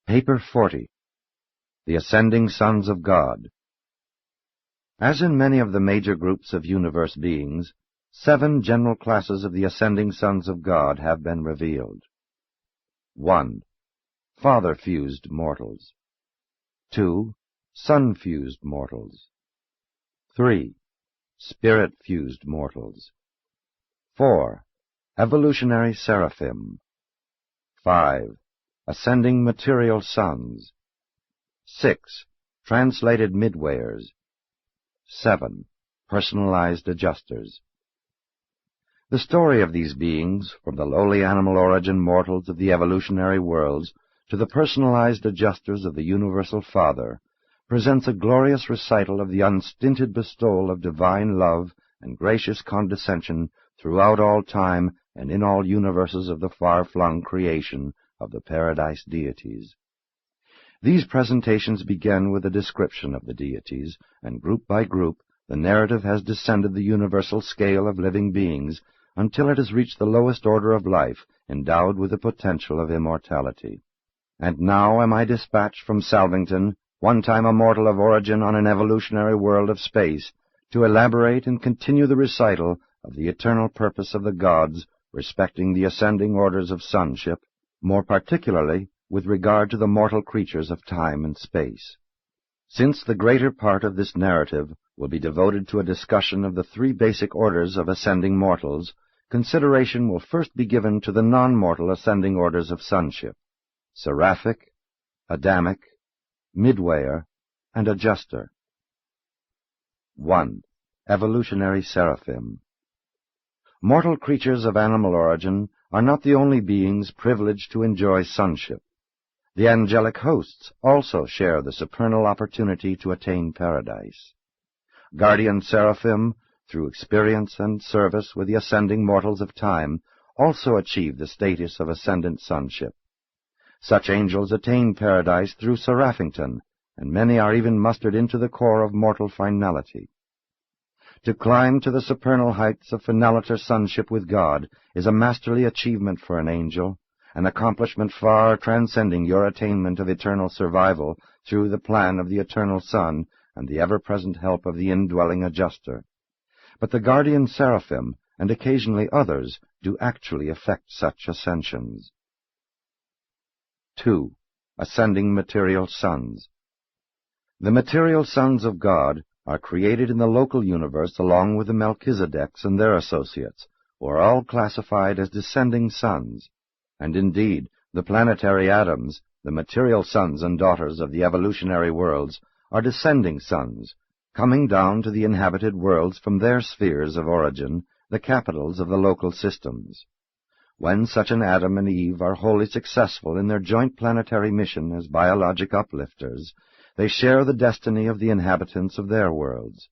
Paper 40. The Ascending Sons of God. As in many of the major groups of universe beings, 7 general classes of the Ascending Sons of God have been revealed. 1. Father-fused mortals. 2. Son-fused mortals. 3. Spirit-fused mortals. 4. Evolutionary seraphim. 5. Ascending material sons. 6. Translated midwayers. 7. Personalized adjusters. The story of these beings, from the lowly animal origin mortals of the evolutionary worlds to the personalized adjusters of the Universal Father, presents a glorious recital of the unstinted bestowal of divine love and gracious condescension throughout all time and in all universes of the far-flung creation of the paradise deities. These presentations begin with a description of the deities, and group by group the narrative has descended the universal scale of living beings until it has reached the lowest order of life, endowed with the potential of immortality. And now am I dispatched from Salvington, one time a mortal of origin on an evolutionary world of space, to elaborate and continue the recital of the eternal purpose of the gods respecting the ascending orders of sonship, more particularly with regard to the mortal creatures of time and space. Since the greater part of this narrative will be devoted to a discussion of the 3 basic orders of ascending mortals, consideration will first be given to the non-mortal ascending orders of sonship: seraphic, Adamic, midwayer, and adjuster. 1. Evolutionary seraphim. Mortal creatures of animal origin are not the only beings privileged to enjoy sonship. The angelic hosts also share the supernal opportunity to attain paradise. Guardian seraphim, through experience and service with the ascending mortals of time, also achieve the status of ascendant sonship. Such angels attain paradise through Seraphington, and many are even mustered into the core of mortal finality. To climb to the supernal heights of finaliter sonship with God is a masterly achievement for an angel, an accomplishment far transcending your attainment of eternal survival through the plan of the eternal Son and the ever-present help of the indwelling adjuster. But the guardian seraphim, and occasionally others, do actually effect such ascensions. 2. Ascending material sons. The material sons of God are created in the local universe along with the Melchizedeks and their associates, who are all classified as descending sons. And indeed, the planetary atoms, the material sons and daughters of the evolutionary worlds, are descending sons, coming down to the inhabited worlds from their spheres of origin, the capitals of the local systems. When such an Adam and Eve are wholly successful in their joint planetary mission as biologic uplifters, they share the destiny of the inhabitants of their worlds.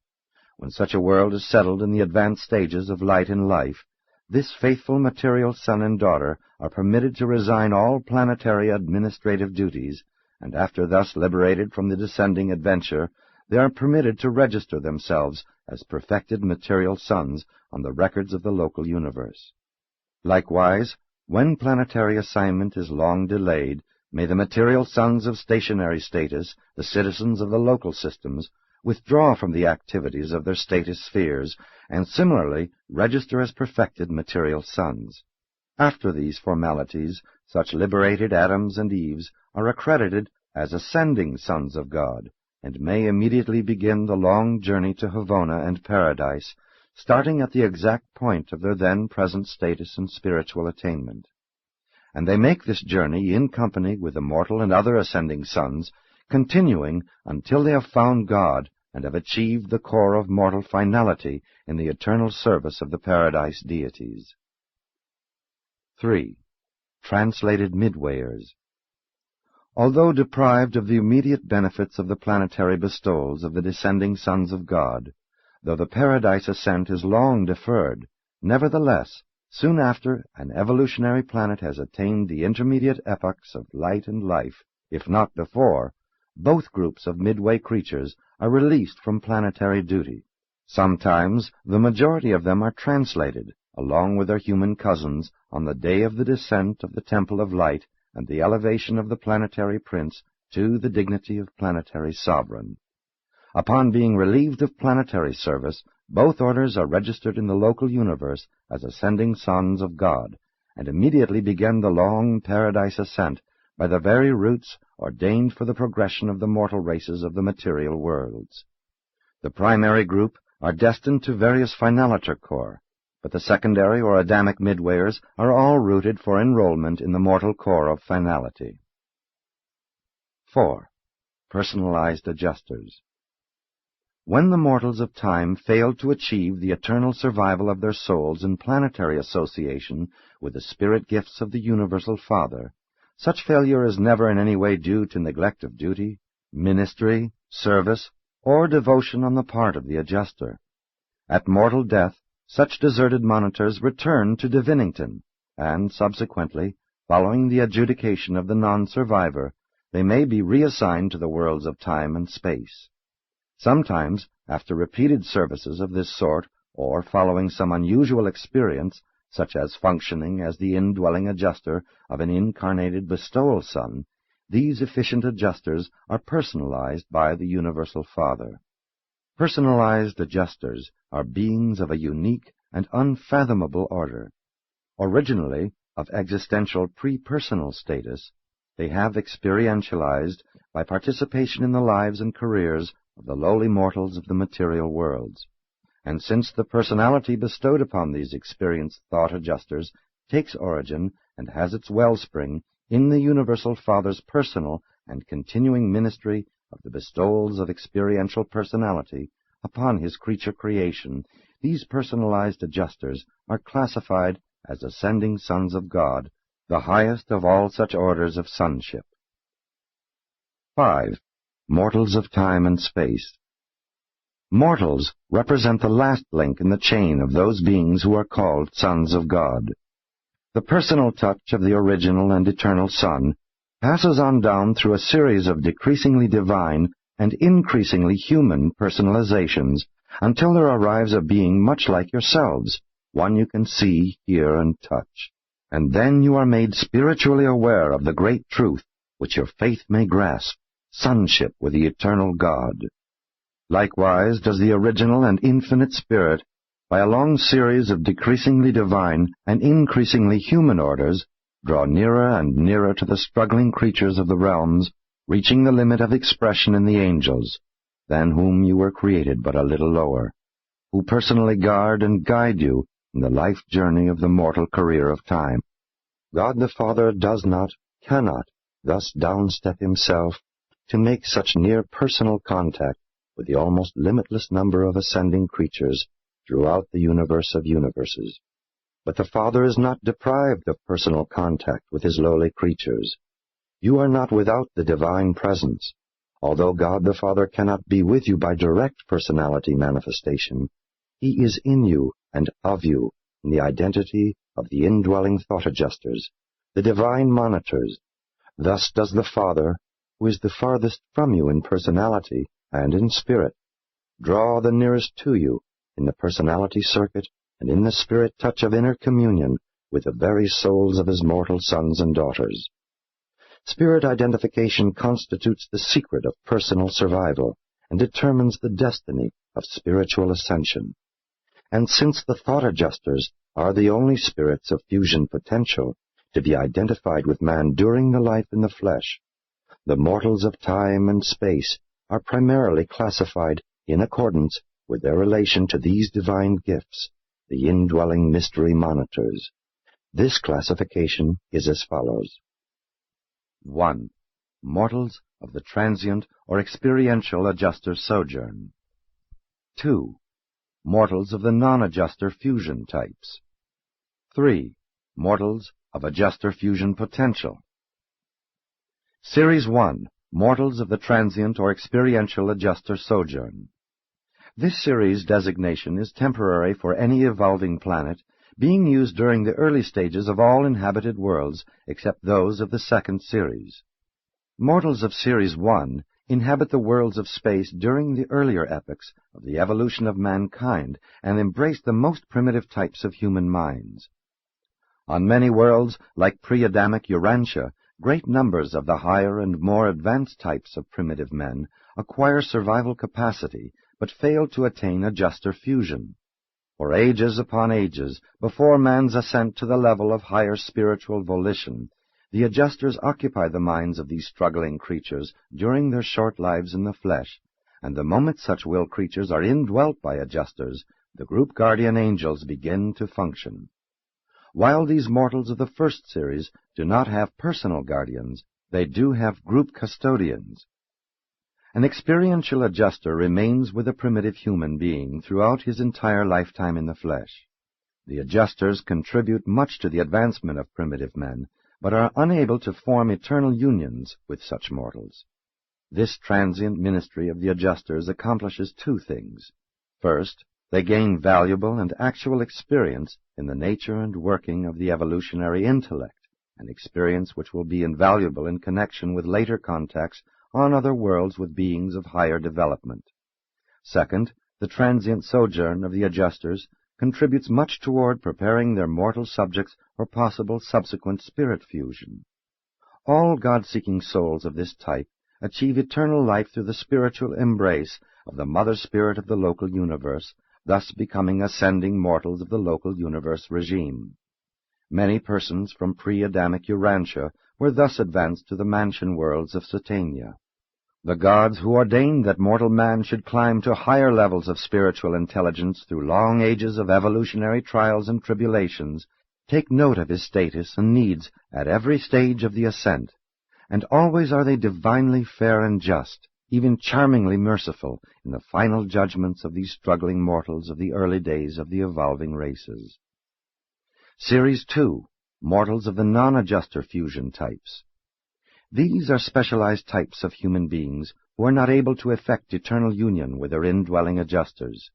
When such a world is settled in the advanced stages of light and life, this faithful material son and daughter are permitted to resign all planetary administrative duties, and after thus liberated from the descending adventure, they are permitted to register themselves as perfected material sons on the records of the local universe. Likewise, when planetary assignment is long delayed, may the material sons of stationary status, the citizens of the local systems, withdraw from the activities of their status spheres, and similarly register as perfected material sons. After these formalities, such liberated Adams and Eves are accredited as ascending sons of God, and may immediately begin the long journey to Havona and paradise, starting at the exact point of their then present status and spiritual attainment. And they make this journey in company with the mortal and other ascending sons, continuing until they have found God and have achieved the core of mortal finality in the eternal service of the paradise deities. 3. Translated midwayers. Although deprived of the immediate benefits of the planetary bestowals of the descending sons of God, though the paradise ascent is long deferred, nevertheless, soon after an evolutionary planet has attained the intermediate epochs of light and life, if not before, both groups of midway creatures are released from planetary duty. Sometimes the majority of them are translated, along with their human cousins, on the day of the descent of the Temple of Light, and the elevation of the planetary prince to the dignity of planetary sovereign. Upon being relieved of planetary service, both orders are registered in the local universe as ascending sons of God, and immediately begin the long paradise ascent by the very routes ordained for the progression of the mortal races of the material worlds. The primary group are destined to various finaliter corps, but the secondary or Adamic midwayers are all rooted for enrollment in the mortal corps of finality. 4. Personalized adjusters. When the mortals of time failed to achieve the eternal survival of their souls in planetary association with the spirit gifts of the Universal Father, such failure is never in any way due to neglect of duty, ministry, service, or devotion on the part of the adjuster. At mortal death, such deserted monitors return to Divinington, and subsequently, following the adjudication of the non-survivor, they may be reassigned to the worlds of time and space. Sometimes, after repeated services of this sort, or following some unusual experience, such as functioning as the indwelling adjuster of an incarnated bestowal son, these efficient adjusters are personalized by the Universal Father. Personalized adjusters are beings of a unique and unfathomable order. Originally of existential pre-personal status, they have experientialized by participation in the lives and careers of the lowly mortals of the material worlds. And since the personality bestowed upon these experienced thought adjusters takes origin and has its wellspring in the Universal Father's personal and continuing ministry of the bestowals of experiential personality upon his creature creation, these personalized adjusters are classified as ascending sons of God, the highest of all such orders of sonship. 5. Mortals of time and space. Mortals represent the last link in the chain of those beings who are called sons of God. The personal touch of the original and eternal Son passes on down through a series of decreasingly divine and increasingly human personalizations until there arrives a being much like yourselves, one you can see, hear, and touch. And then you are made spiritually aware of the great truth which your faith may grasp, sonship with the eternal God. Likewise does the original and infinite Spirit, by a long series of decreasingly divine and increasingly human orders, draw nearer and nearer to the struggling creatures of the realms, reaching the limit of expression in the angels, than whom you were created but a little lower, who personally guard and guide you in the life journey of the mortal career of time. God the Father does not, cannot, thus downstep himself to make such near personal contact with the almost limitless number of ascending creatures throughout the universe of universes. But the Father is not deprived of personal contact with his lowly creatures. You are not without the divine presence. Although God the Father cannot be with you by direct personality manifestation, he is in you and of you in the identity of the indwelling thought adjusters, the divine monitors. Thus does the Father, who is the farthest from you in personality and in spirit, draw the nearest to you in the personality circuit and in the spirit touch of inner communion with the very souls of his mortal sons and daughters. Spirit identification constitutes the secret of personal survival and determines the destiny of spiritual ascension. And since the thought adjusters are the only spirits of fusion potential to be identified with man during the life in the flesh, the mortals of time and space are primarily classified in accordance with their relation to these divine gifts, the indwelling mystery monitors. This classification is as follows. 1. Mortals of the transient or experiential adjuster sojourn. 2. Mortals of the non-adjuster fusion types. 3. Mortals of adjuster fusion potential. Series 1. Mortals of the transient or experiential adjuster sojourn. This series designation is temporary for any evolving planet, being used during the early stages of all inhabited worlds except those of the second series. Mortals of Series 1 inhabit the worlds of space during the earlier epochs of the evolution of mankind and embrace the most primitive types of human minds. On many worlds, like pre-Adamic Urantia, great numbers of the higher and more advanced types of primitive men acquire survival capacity but fail to attain adjuster fusion. For ages upon ages, before man's ascent to the level of higher spiritual volition, the adjusters occupy the minds of these struggling creatures during their short lives in the flesh, and the moment such will creatures are indwelt by adjusters, the group guardian angels begin to function. While these mortals of the first series do not have personal guardians, they do have group custodians. An experiential adjuster remains with a primitive human being throughout his entire lifetime in the flesh. The adjusters contribute much to the advancement of primitive men, but are unable to form eternal unions with such mortals. This transient ministry of the adjusters accomplishes two things. First, they gain valuable and actual experience in the nature and working of the evolutionary intellect, an experience which will be invaluable in connection with later contacts on other worlds with beings of higher development. Second, the transient sojourn of the adjusters contributes much toward preparing their mortal subjects for possible subsequent spirit fusion. All God-seeking souls of this type achieve eternal life through the spiritual embrace of the Mother Spirit of the local universe, thus becoming ascending mortals of the local universe regime. Many persons from pre-Adamic Urantia were thus advanced to the mansion worlds of Satania. The gods who ordained that mortal man should climb to higher levels of spiritual intelligence through long ages of evolutionary trials and tribulations take note of his status and needs at every stage of the ascent, and always are they divinely fair and just, even charmingly merciful in the final judgments of these struggling mortals of the early days of the evolving races. Series 2, Mortals of the Non-Adjuster Fusion Types. These are specialized types of human beings who are not able to effect eternal union with their indwelling adjusters.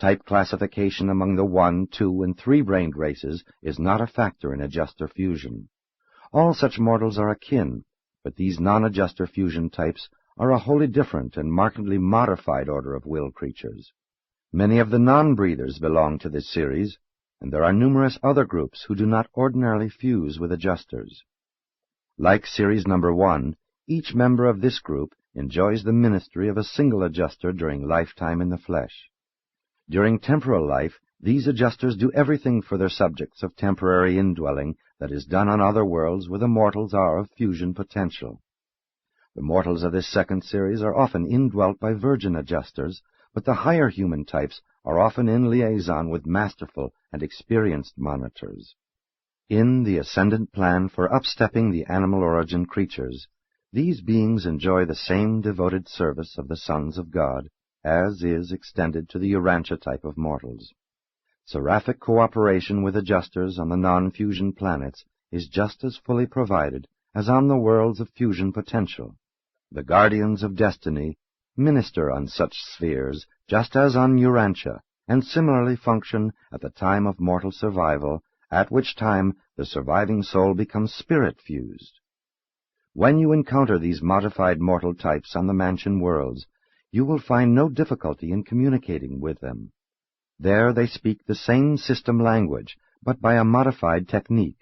Type classification among the 1, 2, and 3-brained races is not a factor in adjuster fusion. All such mortals are akin, but these non-adjuster fusion types are a wholly different and markedly modified order of will creatures. Many of the non-breathers belong to this series, and there are numerous other groups who do not ordinarily fuse with adjusters. Like Series Number 1, each member of this group enjoys the ministry of a single adjuster during lifetime in the flesh. During temporal life, these adjusters do everything for their subjects of temporary indwelling that is done on other worlds where the mortals are of fusion potential. The mortals of this second series are often indwelt by virgin adjusters, but the higher human types are often in liaison with masterful and experienced monitors. In the Ascendant plan for upstepping the animal origin creatures, these beings enjoy the same devoted service of the sons of God as is extended to the Urantia type of mortals. Seraphic cooperation with adjusters on the non-fusion planets is just as fully provided as on the worlds of fusion potential. The guardians of destiny minister on such spheres just as on Urantia, and similarly function at the time of mortal survival, at which time the surviving soul becomes spirit-fused. When you encounter these modified mortal types on the mansion worlds, you will find no difficulty in communicating with them. There they speak the same system language, but by a modified technique.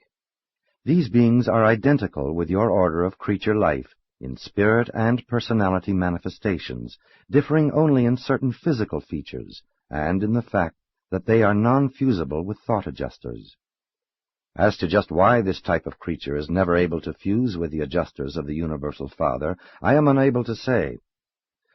These beings are identical with your order of creature life in spirit and personality manifestations, differing only in certain physical features, and in the fact that they are non-fusible with thought adjusters. As to just why this type of creature is never able to fuse with the adjusters of the Universal Father, I am unable to say.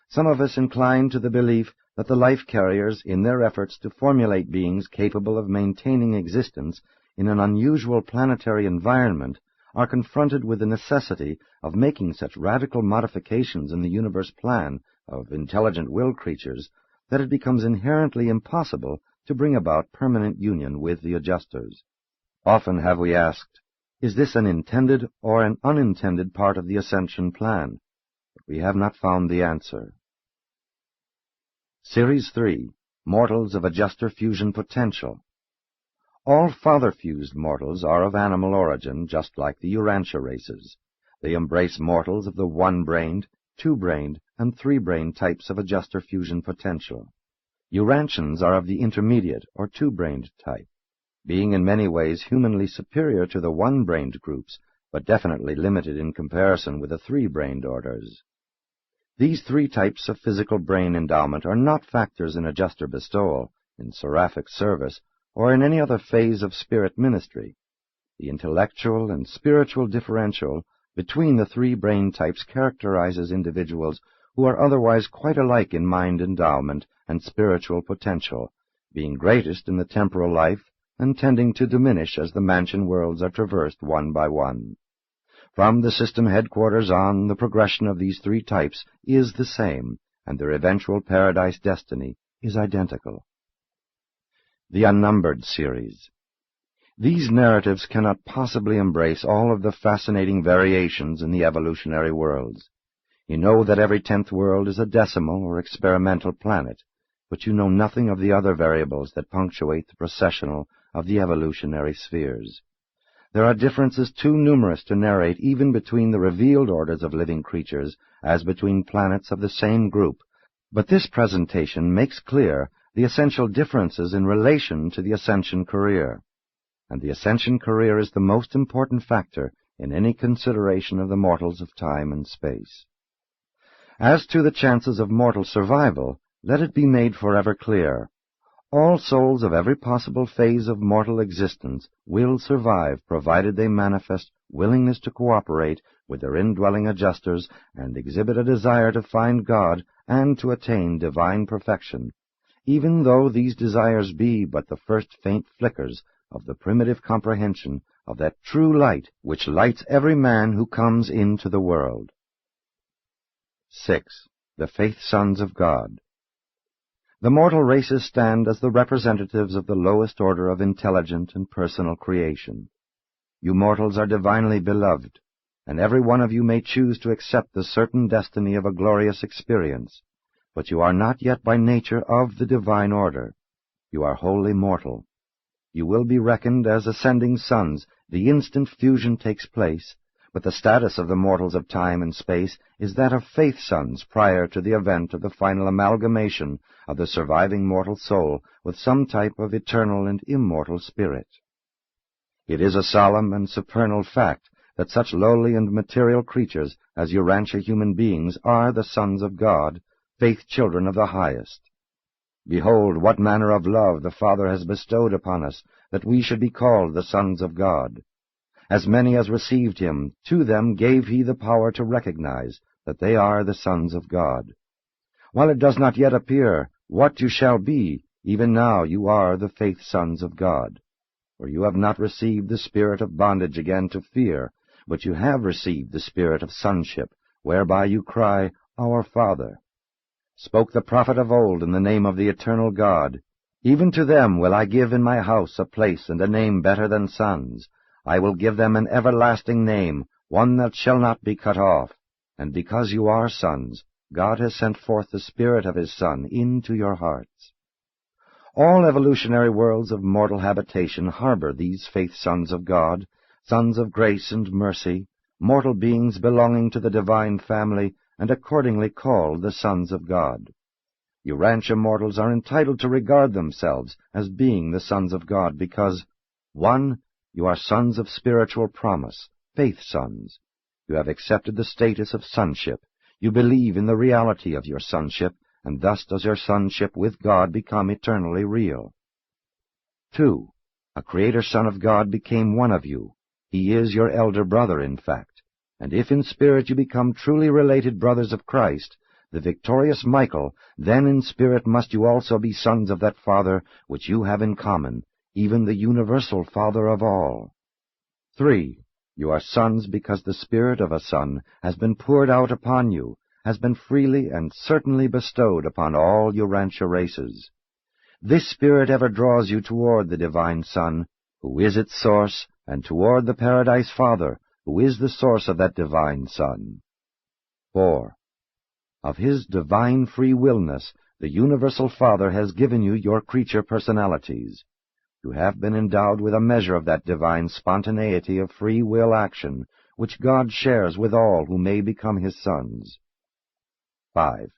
Some of us incline to the belief that the life-carriers, in their efforts to formulate beings capable of maintaining existence in an unusual planetary environment, are confronted with the necessity of making such radical modifications in the universe plan of intelligent will creatures that it becomes inherently impossible to bring about permanent union with the adjusters. Often have we asked, is this an intended or an unintended part of the ascension plan? But we have not found the answer. Series 3, Mortals of Adjuster Fusion Potential. All father-fused mortals are of animal origin, just like the Urantia races. They embrace mortals of the 1-brained, 2-brained, and 3-brained types of adjuster fusion potential. Urantians are of the intermediate, or 2-brained type. Being in many ways humanly superior to the 1-brained groups, but definitely limited in comparison with the three-brained orders. These three types of physical brain endowment are not factors in adjuster bestowal, in seraphic service, or in any other phase of spirit ministry. The intellectual and spiritual differential between the three brain types characterizes individuals who are otherwise quite alike in mind endowment and spiritual potential, being greatest in the temporal life and tending to diminish as the mansion worlds are traversed one by one. From the system headquarters on, the progression of these three types is the same, and their eventual paradise destiny is identical. The Unnumbered Series. These narratives cannot possibly embrace all of the fascinating variations in the evolutionary worlds. You know that every 10th world is a decimal or experimental planet, but you know nothing of the other variables that punctuate the processional of the evolutionary spheres. There are differences too numerous to narrate even between the revealed orders of living creatures as between planets of the same group, but this presentation makes clear the essential differences in relation to the ascension career. And the ascension career is the most important factor in any consideration of the mortals of time and space. As to the chances of mortal survival, let it be made forever clear. All souls of every possible phase of mortal existence will survive, provided they manifest willingness to cooperate with their indwelling adjusters and exhibit a desire to find God and to attain divine perfection, even though these desires be but the first faint flickers of the primitive comprehension of that true light which lights every man who comes into the world. 6. The Faith Sons of God. The mortal races stand as the representatives of the lowest order of intelligent and personal creation. You mortals are divinely beloved, and every one of you may choose to accept the certain destiny of a glorious experience, but you are not yet by nature of the divine order. You are wholly mortal. You will be reckoned as ascending sons the instant fusion takes place, but the status of the mortals of time and space is that of faith sons prior to the event of the final amalgamation of the surviving mortal soul with some type of eternal and immortal spirit. It is a solemn and supernal fact that such lowly and material creatures as Urantia human beings are the sons of God, faith children of the highest. Behold, what manner of love the Father has bestowed upon us, that we should be called the sons of God. As many as received him, to them gave he the power to recognize that they are the sons of God. While it does not yet appear what you shall be, even now you are the faith sons of God. For you have not received the spirit of bondage again to fear, but you have received the spirit of sonship, whereby you cry, Our Father. Spoke the prophet of old in the name of the eternal God, Even to them will I give in my house a place and a name better than sons. I will give them an everlasting name, one that shall not be cut off. And because you are sons, God has sent forth the Spirit of His Son into your hearts. All evolutionary worlds of mortal habitation harbor these faith sons of God, sons of grace and mercy, mortal beings belonging to the divine family, and accordingly called the sons of God. Urantia mortals are entitled to regard themselves as being the sons of God because, 1. You are sons of spiritual promise, faith sons. You have accepted the status of sonship. You believe in the reality of your sonship, and thus does your sonship with God become eternally real. 2. A Creator Son of God became one of you. He is your elder brother, in fact. And if in spirit you become truly related brothers of Christ, the victorious Michael, then in spirit must you also be sons of that Father which you have in common, even the universal Father of all. 3. You are sons because the spirit of a son has been poured out upon you, has been freely and certainly bestowed upon all Urantia races. This spirit ever draws you toward the divine Son, who is its source, and toward the Paradise Father, who is the source of that divine Son. 4. Of His divine free willness, the universal Father has given you your creature personalities. You have been endowed with a measure of that divine spontaneity of free will action, which God shares with all who may become His sons. 5.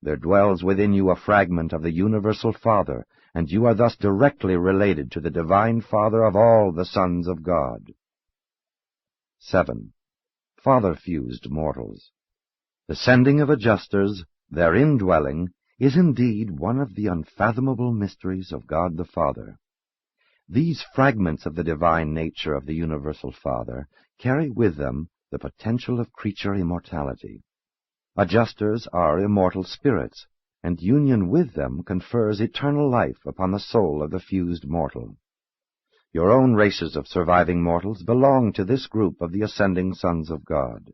There dwells within you a fragment of the universal Father, and you are thus directly related to the divine Father of all the sons of God. 7. Father-fused mortals. The sending of adjusters, their indwelling, is indeed one of the unfathomable mysteries of God the Father. These fragments of the divine nature of the universal Father carry with them the potential of creature immortality. Adjusters are immortal spirits, and union with them confers eternal life upon the soul of the fused mortal. Your own races of surviving mortals belong to this group of the ascending sons of God.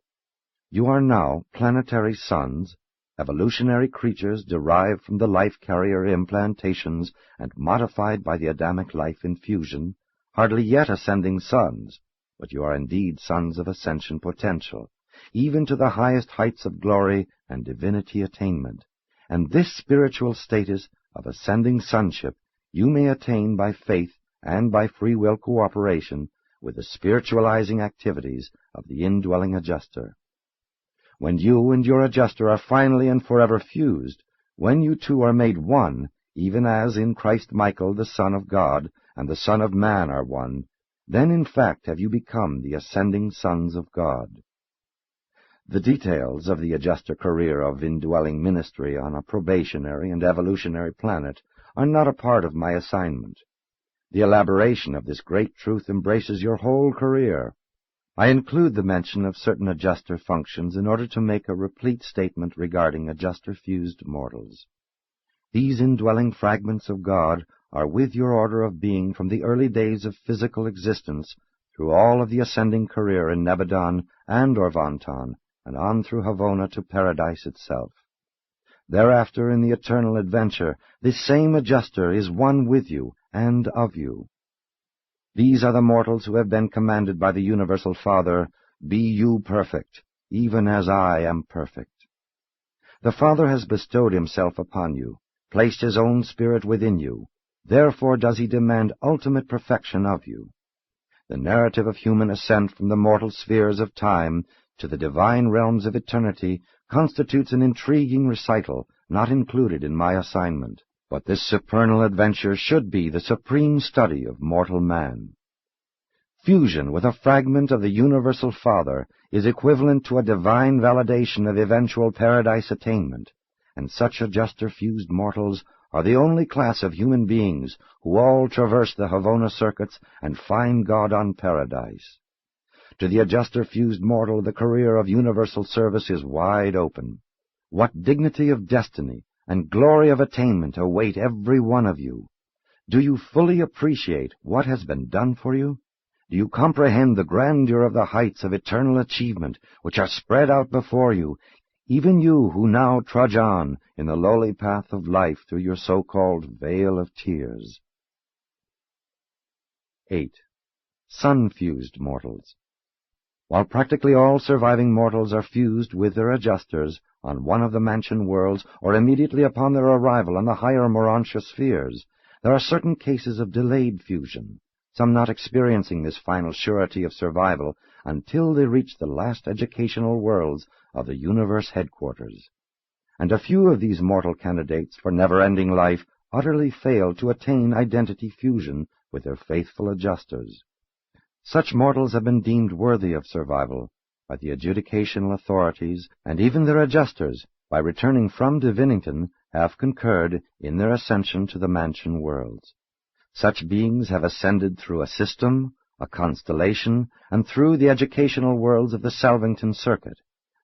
You are now planetary sons, evolutionary creatures derived from the life-carrier implantations and modified by the Adamic life infusion, hardly yet ascending sons, but you are indeed sons of ascension potential, even to the highest heights of glory and divinity attainment, and this spiritual status of ascending sonship you may attain by faith and by free will cooperation with the spiritualizing activities of the indwelling adjuster. When you and your adjuster are finally and forever fused, when you two are made one, even as in Christ Michael the Son of God and the Son of Man are one, then in fact have you become the ascending sons of God. The details of the adjuster career of indwelling ministry on a probationary and evolutionary planet are not a part of my assignment. The elaboration of this great truth embraces your whole career. I include the mention of certain adjuster functions in order to make a replete statement regarding adjuster-fused mortals. These indwelling fragments of God are with your order of being from the early days of physical existence through all of the ascending career in Nebadon and Orvanton, and on through Havona to paradise itself. Thereafter, in the eternal adventure, this same adjuster is one with you and of you. These are the mortals who have been commanded by the universal Father, "Be you perfect, even as I am perfect." The Father has bestowed himself upon you, placed his own Spirit within you. Therefore does he demand ultimate perfection of you. The narrative of human ascent from the mortal spheres of time to the divine realms of eternity constitutes an intriguing recital not included in my assignment. But this supernal adventure should be the supreme study of mortal man. Fusion with a fragment of the universal Father is equivalent to a divine validation of eventual paradise attainment, and such adjuster-fused mortals are the only class of human beings who all traverse the Havona circuits and find God on paradise. To the adjuster-fused mortal the career of universal service is wide open. What dignity of destiny and glory of attainment await every one of you. Do you fully appreciate what has been done for you? Do you comprehend the grandeur of the heights of eternal achievement which are spread out before you, even you who now trudge on in the lowly path of life through your so-called vale of tears? 8. Sun-fused mortals. While practically all surviving mortals are fused with their adjusters on one of the mansion worlds or immediately upon their arrival on the higher Urantia spheres, there are certain cases of delayed fusion, some not experiencing this final surety of survival until they reach the last educational worlds of the universe headquarters. And a few of these mortal candidates for never-ending life utterly fail to attain identity fusion with their faithful adjusters. Such mortals have been deemed worthy of survival by the adjudicational authorities, and even their adjusters, by returning from Divinington, have concurred in their ascension to the mansion worlds. Such beings have ascended through a system, a constellation, and through the educational worlds of the Salvington circuit.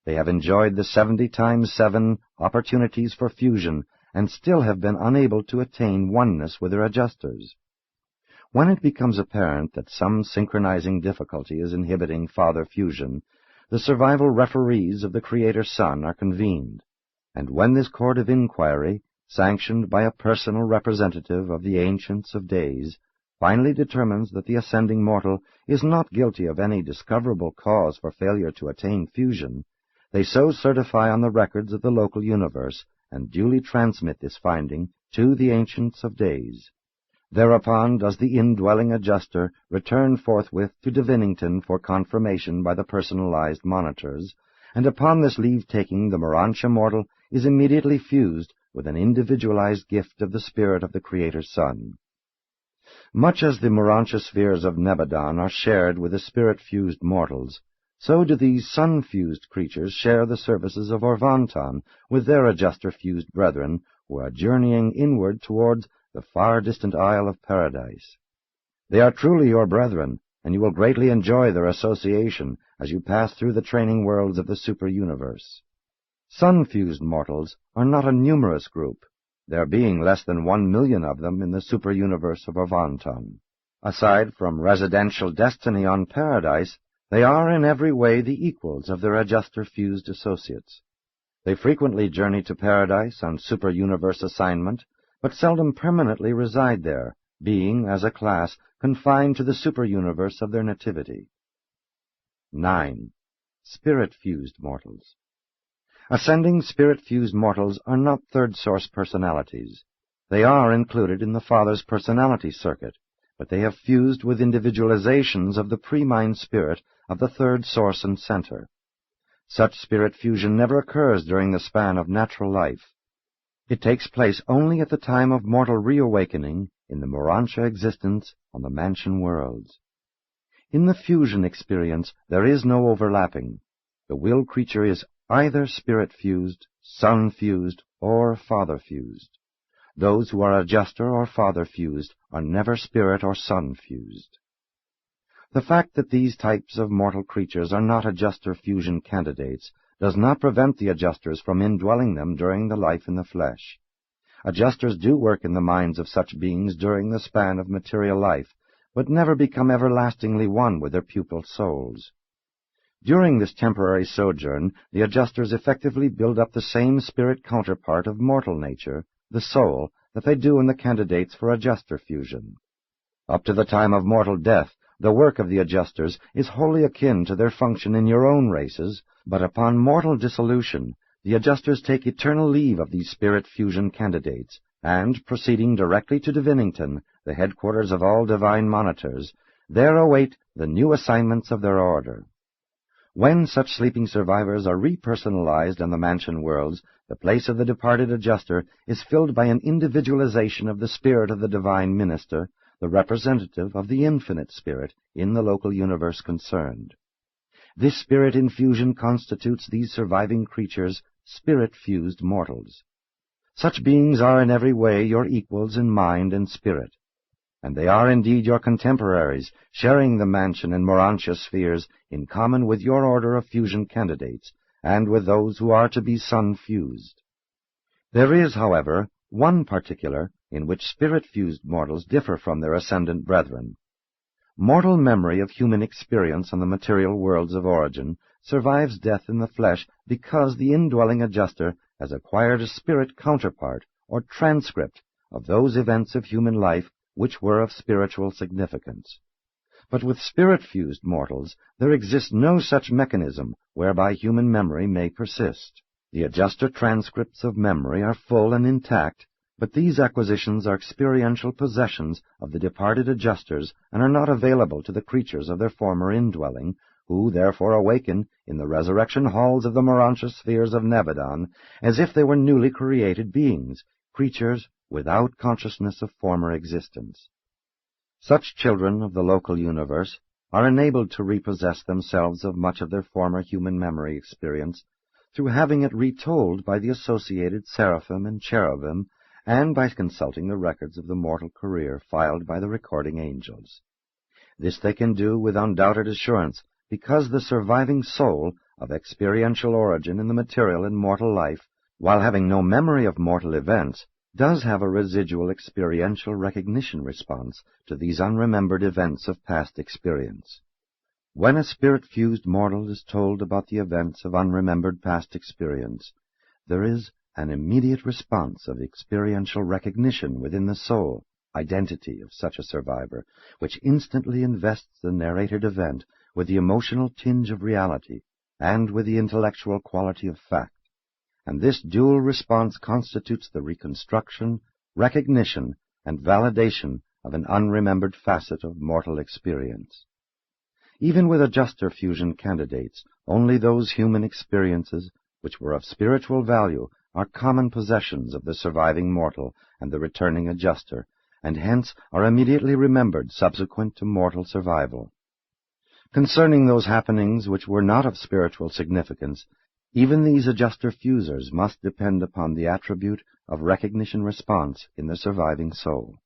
They have enjoyed the 70 times 7 opportunities for fusion, and still have been unable to attain oneness with their adjusters. When it becomes apparent that some synchronizing difficulty is inhibiting father fusion, the survival referees of the Creator Son are convened, and when this court of inquiry, sanctioned by a personal representative of the Ancients of Days, finally determines that the ascending mortal is not guilty of any discoverable cause for failure to attain fusion, they so certify on the records of the local universe and duly transmit this finding to the Ancients of Days. Thereupon does the indwelling adjuster return forthwith to Divinington for confirmation by the personalized monitors, and upon this leave-taking the Urantia mortal is immediately fused with an individualized gift of the spirit of the Creator Son. Much as the Urantia spheres of Nebadon are shared with the spirit-fused mortals, so do these sun-fused creatures share the services of Orvanton with their adjuster-fused brethren who are journeying inward towards the far-distant Isle of Paradise. They are truly your brethren, and you will greatly enjoy their association as you pass through the training worlds of the super-universe. Sun-fused mortals are not a numerous group, there being less than 1,000,000 of them in the super-universe of Orvanton. Aside from residential destiny on Paradise, they are in every way the equals of their adjuster-fused associates. They frequently journey to Paradise on super-universe assignment, but seldom permanently reside there, being, as a class, confined to the super-universe of their nativity. 9. Spirit-fused mortals. Ascending spirit-fused mortals are not third-source personalities. They are included in the Father's personality circuit, but they have fused with individualizations of the pre-mind spirit of the third source and center. Such spirit fusion never occurs during the span of natural life. It takes place only at the time of mortal reawakening in the Urantia existence on the mansion worlds. In the fusion experience, there is no overlapping. The will creature is either spirit-fused, sun-fused, or father-fused. Those who are adjuster or father-fused are never spirit or sun-fused. The fact that these types of mortal creatures are not adjuster fusion candidates does not prevent the adjusters from indwelling them during the life in the flesh. Adjusters do work in the minds of such beings during the span of material life, but never become everlastingly one with their pupil souls. During this temporary sojourn, the adjusters effectively build up the same spirit counterpart of mortal nature, the soul, that they do in the candidates for adjuster fusion. Up to the time of mortal death, the work of the adjusters is wholly akin to their function in your own races, but upon mortal dissolution, the adjusters take eternal leave of these spirit fusion candidates, and, proceeding directly to Divinington, the headquarters of all divine monitors, there await the new assignments of their order. When such sleeping survivors are repersonalized on the mansion worlds, the place of the departed adjuster is filled by an individualization of the spirit of the divine minister, the representative of the infinite spirit in the local universe concerned. This spirit infusion constitutes these surviving creatures spirit-fused mortals. Such beings are in every way your equals in mind and spirit, and they are indeed your contemporaries, sharing the mansion and Urantia spheres in common with your order of fusion candidates, and with those who are to be sun-fused. There is, however, one particular in which spirit-fused mortals differ from their ascendant brethren. Mortal memory of human experience on the material worlds of origin survives death in the flesh because the indwelling adjuster has acquired a spirit counterpart or transcript of those events of human life which were of spiritual significance. But with spirit-fused mortals, there exists no such mechanism whereby human memory may persist. The adjuster transcripts of memory are full and intact, but these acquisitions are experiential possessions of the departed adjusters and are not available to the creatures of their former indwelling, who therefore awaken in the resurrection halls of the Urantia spheres of Nebadon as if they were newly created beings, creatures without consciousness of former existence. Such children of the local universe are enabled to repossess themselves of much of their former human memory experience through having it retold by the associated seraphim and cherubim and by consulting the records of the mortal career filed by the recording angels. This they can do with undoubted assurance because the surviving soul of experiential origin in the material and mortal life, while having no memory of mortal events, does have a residual experiential recognition response to these unremembered events of past experience. When a spirit-fused mortal is told about the events of unremembered past experience, there is an immediate response of experiential recognition within the soul, identity of such a survivor, which instantly invests the narrated event with the emotional tinge of reality and with the intellectual quality of fact. And this dual response constitutes the reconstruction, recognition, and validation of an unremembered facet of mortal experience. Even with adjuster fusion candidates, only those human experiences which were of spiritual value are common possessions of the surviving mortal and the returning adjuster, and hence are immediately remembered subsequent to mortal survival. Concerning those happenings which were not of spiritual significance, even these adjuster-fusers must depend upon the attribute of recognition-response in the surviving soul.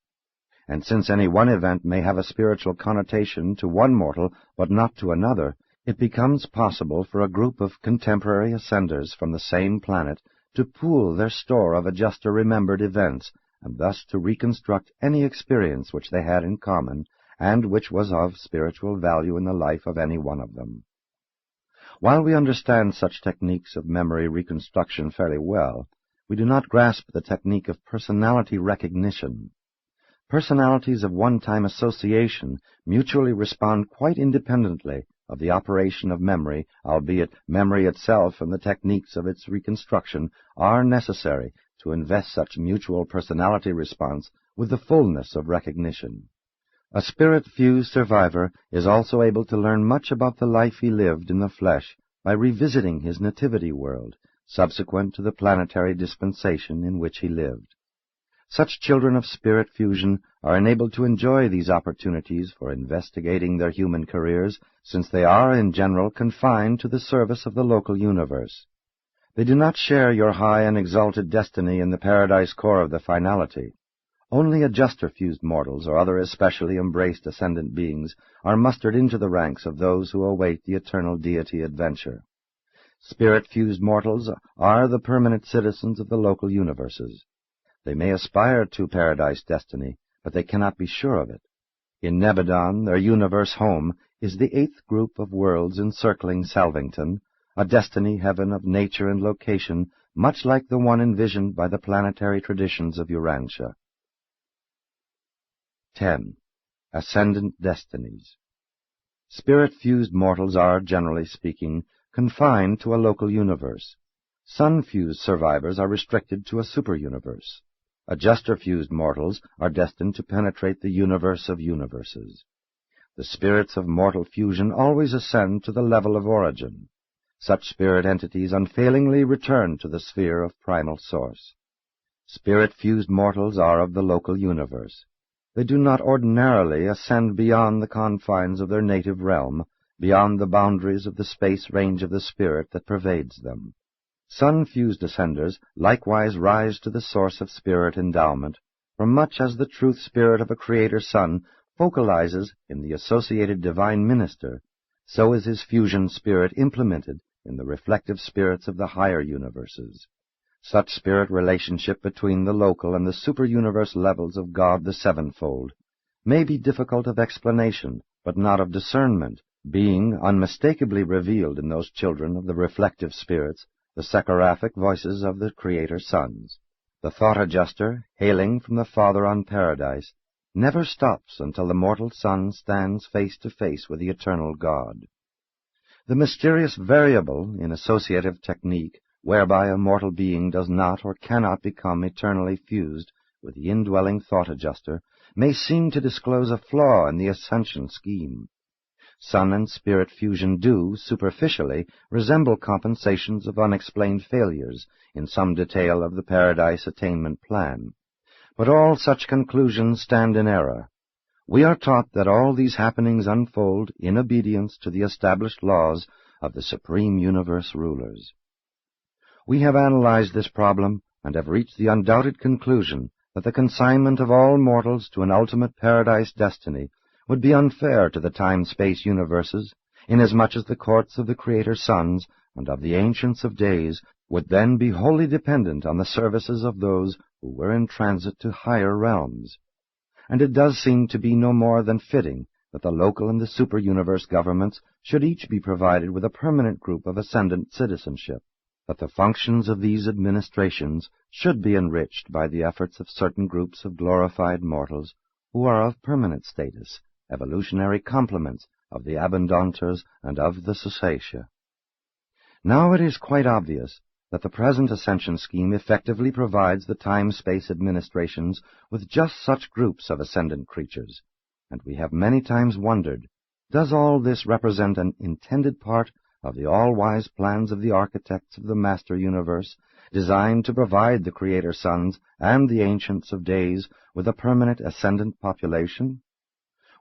And since any one event may have a spiritual connotation to one mortal but not to another, it becomes possible for a group of contemporary ascenders from the same planet to pool their store of adjuster-remembered events, and thus to reconstruct any experience which they had in common, and which was of spiritual value in the life of any one of them. While we understand such techniques of memory reconstruction fairly well, we do not grasp the technique of personality recognition. Personalities of one-time association mutually respond quite independently of the operation of memory, albeit memory itself and the techniques of its reconstruction are necessary to invest such mutual personality response with the fullness of recognition. A spirit-fused survivor is also able to learn much about the life he lived in the flesh by revisiting his nativity world, subsequent to the planetary dispensation in which he lived. Such children of spirit fusion are enabled to enjoy these opportunities for investigating their human careers, since they are in general confined to the service of the local universe. They do not share your high and exalted destiny in the paradise core of the finality. Only adjuster-fused mortals or other especially embraced ascendant beings are mustered into the ranks of those who await the eternal deity adventure. Spirit-fused mortals are the permanent citizens of the local universes. They may aspire to paradise destiny, but they cannot be sure of it. In Nebadon, their universe home, is the 8th group of worlds encircling Salvington, a destiny heaven of nature and location, much like the one envisioned by the planetary traditions of Urantia. 10. Ascendant Destinies. Spirit-fused mortals are, generally speaking, confined to a local universe. Sun-fused survivors are restricted to a super-universe. Adjuster-fused mortals are destined to penetrate the universe of universes. The spirits of mortal fusion always ascend to the level of origin. Such spirit entities unfailingly return to the sphere of primal source. Spirit-fused mortals are of the local universe. They do not ordinarily ascend beyond the confines of their native realm, beyond the boundaries of the space range of the spirit that pervades them. Sun-fused ascenders likewise rise to the source of spirit endowment, for much as the truth spirit of a Creator Son focalizes in the associated divine minister, so is his fusion spirit implemented in the reflective spirits of the higher universes. Such spirit relationship between the local and the super-universe levels of God the Sevenfold may be difficult of explanation, but not of discernment, being unmistakably revealed in those children of the reflective spirits, the seraphic voices of the Creator Sons. The thought adjuster, hailing from the Father on Paradise, never stops until the mortal son stands face to face with the eternal God. The mysterious variable in associative technique, whereby a mortal being does not or cannot become eternally fused with the indwelling thought adjuster, may seem to disclose a flaw in the ascension scheme. Sun and spirit fusion do, superficially, resemble compensations of unexplained failures in some detail of the paradise attainment plan. But all such conclusions stand in error. We are taught that all these happenings unfold in obedience to the established laws of the supreme universe rulers. We have analyzed this problem and have reached the undoubted conclusion that the consignment of all mortals to an ultimate paradise destiny would be unfair to the time-space universes, inasmuch as the courts of the Creator Sons and of the Ancients of Days would then be wholly dependent on the services of those who were in transit to higher realms. And it does seem to be no more than fitting that the local and the super-universe governments should each be provided with a permanent group of ascendant citizenship, that the functions of these administrations should be enriched by the efforts of certain groups of glorified mortals who are of permanent status, evolutionary complements of the abundanters and of the Susatia. Now it is quite obvious that the present ascension scheme effectively provides the time-space administrations with just such groups of ascendant creatures, and we have many times wondered, does all this represent an intended part of the all-wise plans of the architects of the master universe, designed to provide the Creator Sons and the Ancients of Days with a permanent ascendant population?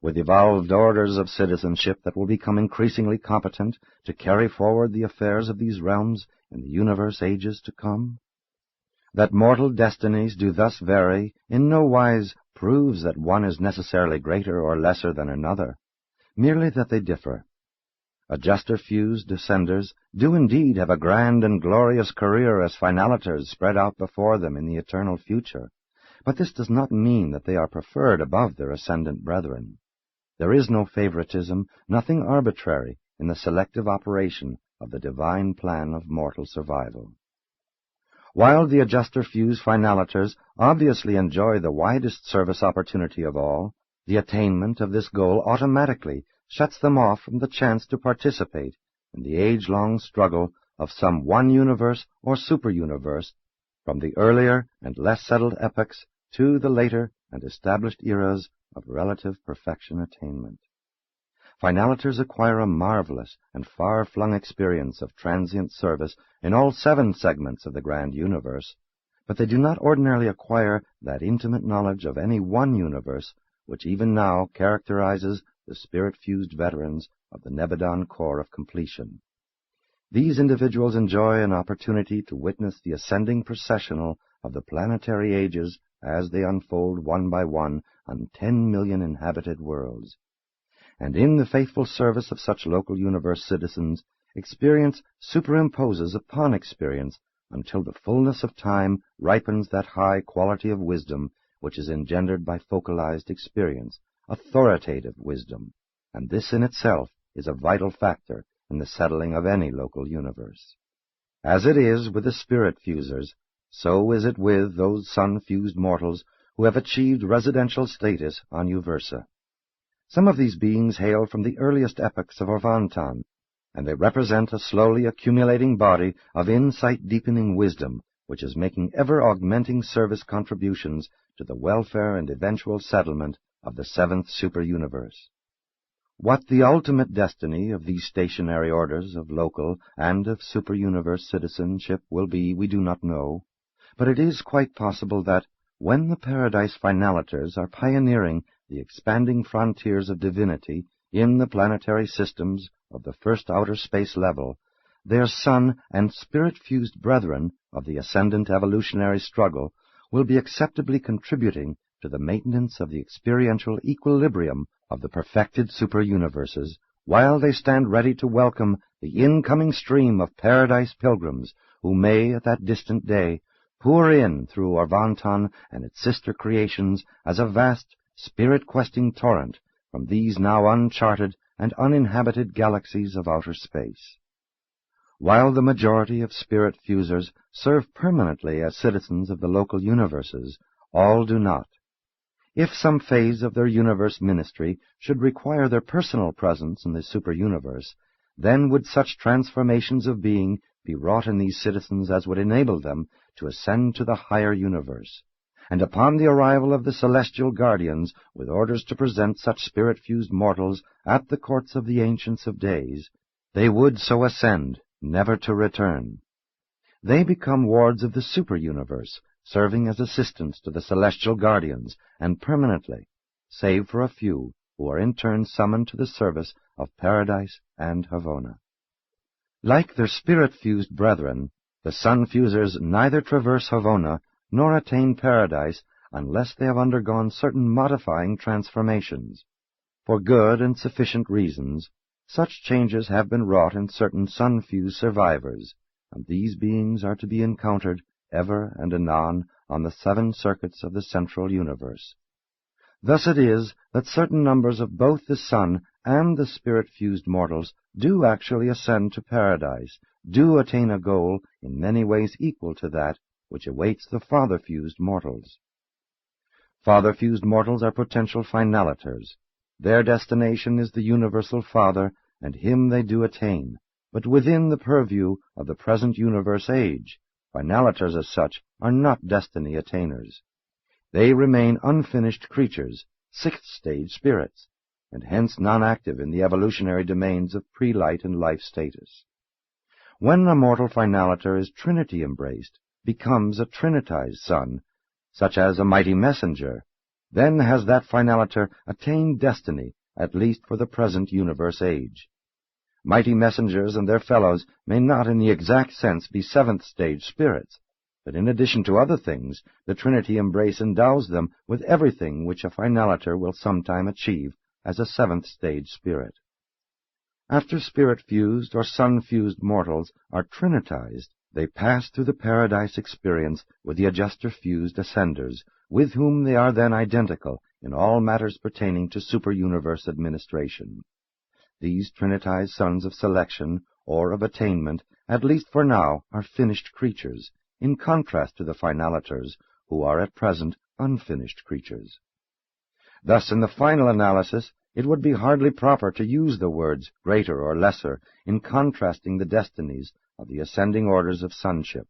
with evolved orders of citizenship that will become increasingly competent to carry forward the affairs of these realms in the universe ages to come? That mortal destinies do thus vary in no wise proves that one is necessarily greater or lesser than another, merely that they differ. Adjuster-fused descenders do indeed have a grand and glorious career as finalators spread out before them in the eternal future, but this does not mean that they are preferred above their ascendant brethren. There is no favoritism, nothing arbitrary in the selective operation of the divine plan of mortal survival. While the adjuster-fused finalators obviously enjoy the widest service opportunity of all, the attainment of this goal automatically shuts them off from the chance to participate in the age-long struggle of some one universe or super-universe from the earlier and less settled epochs to the later and established eras of relative perfection attainment. Finalators acquire a marvelous and far-flung experience of transient service in all 7 segments of the grand universe, but they do not ordinarily acquire that intimate knowledge of any one universe which even now characterizes the spirit-fused veterans of the Nebadon Corps of Completion. These individuals enjoy an opportunity to witness the ascending processional of the planetary ages as they unfold one by one on 10 million inhabited worlds. And in the faithful service of such local universe citizens, experience superimposes upon experience until the fullness of time ripens that high quality of wisdom which is engendered by focalized experience, authoritative wisdom, and this in itself is a vital factor in the settling of any local universe. As it is with the spirit fusers, so is it with those sun-fused mortals who have achieved residential status on Uversa. Some of these beings hail from the earliest epochs of Orvantan, and they represent a slowly accumulating body of insight-deepening wisdom which is making ever-augmenting service contributions to the welfare and eventual settlement of the 7th super-universe. What the ultimate destiny of these stationary orders of local and of super-universe citizenship will be, we do not know, but it is quite possible that, when the Paradise Finalators are pioneering the expanding frontiers of divinity in the planetary systems of the first outer space level, their sun and spirit-fused brethren of the Ascendant evolutionary struggle will be acceptably contributing to the maintenance of the experiential equilibrium of the perfected super-universes, while they stand ready to welcome the incoming stream of paradise pilgrims who may, at that distant day, pour in through Orvantan and its sister creations as a vast, spirit-questing torrent from these now uncharted and uninhabited galaxies of outer space. While the majority of spirit fusers serve permanently as citizens of the local universes, all do not. If some phase of their universe ministry should require their personal presence in the super-universe, then would such transformations of being be wrought in these citizens as would enable them to ascend to the higher universe. And upon the arrival of the celestial guardians, with orders to present such spirit-fused mortals at the courts of the ancients of days, they would so ascend, never to return. They become wards of the super-universe, serving as assistants to the celestial guardians, and permanently, save for a few who are in turn summoned to the service of Paradise and Havona. Like their spirit-fused brethren, the sun-fusers neither traverse Havona nor attain Paradise unless they have undergone certain modifying transformations. For good and sufficient reasons, such changes have been wrought in certain sun-fused survivors, and these beings are to be encountered ever and anon on the 7 circuits of the central universe. Thus it is that certain numbers of both the sun and the spirit-fused mortals do actually ascend to Paradise, do attain a goal in many ways equal to that which awaits the father-fused mortals. Father-fused mortals are potential finalators. Their destination is the universal Father, and him they do attain, but within the purview of the present universe age. Finalators as such are not destiny attainers. They remain unfinished creatures, 6th-stage spirits, and hence non-active in the evolutionary domains of pre-light and life status. When a mortal finalator is trinity-embraced, becomes a trinitized son, such as a mighty messenger, then has that finaliter attained destiny, at least for the present universe age. Mighty messengers and their fellows may not in the exact sense be seventh-stage spirits, but in addition to other things, the Trinity embrace endows them with everything which a finaliter will sometime achieve as a seventh-stage spirit. After spirit-fused or sun-fused mortals are trinitized, they pass through the paradise experience with the adjuster-fused ascenders, with whom they are then identical in all matters pertaining to super-universe administration. These trinitized sons of selection, or of attainment, at least for now, are finished creatures, in contrast to the finaliters, who are at present unfinished creatures. Thus, in the final analysis, it would be hardly proper to use the words greater or lesser in contrasting the destinies of the ascending orders of sonship.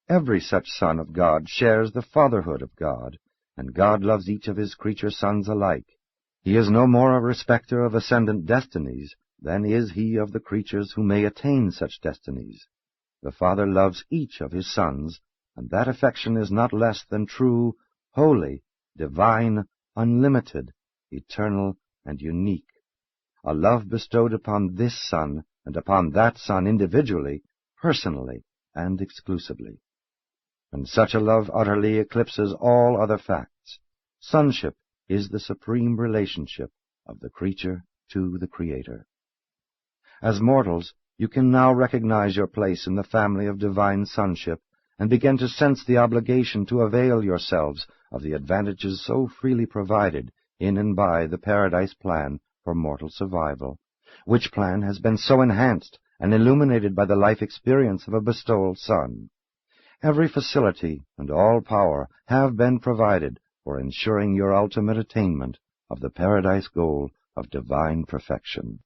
Every such son of God shares the fatherhood of God, and God loves each of his creature sons alike. He is no more a respecter of ascendant destinies than is he of the creatures who may attain such destinies. The Father loves each of his sons, and that affection is not less than true, holy, divine, unlimited, eternal, and unique, a love bestowed upon this son and upon that son individually, personally, and exclusively. And such a love utterly eclipses all other facts. Sonship is the supreme relationship of the creature to the Creator. As mortals, you can now recognize your place in the family of divine sonship and begin to sense the obligation to avail yourselves of the advantages so freely provided in and by the paradise plan for mortal survival, which plan has been so enhanced and illuminated by the life experience of a bestowal son. Every facility and all power have been provided for ensuring your ultimate attainment of the paradise goal of divine perfection.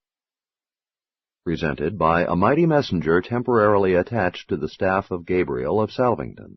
Presented by a mighty messenger temporarily attached to the staff of Gabriel of Salvington.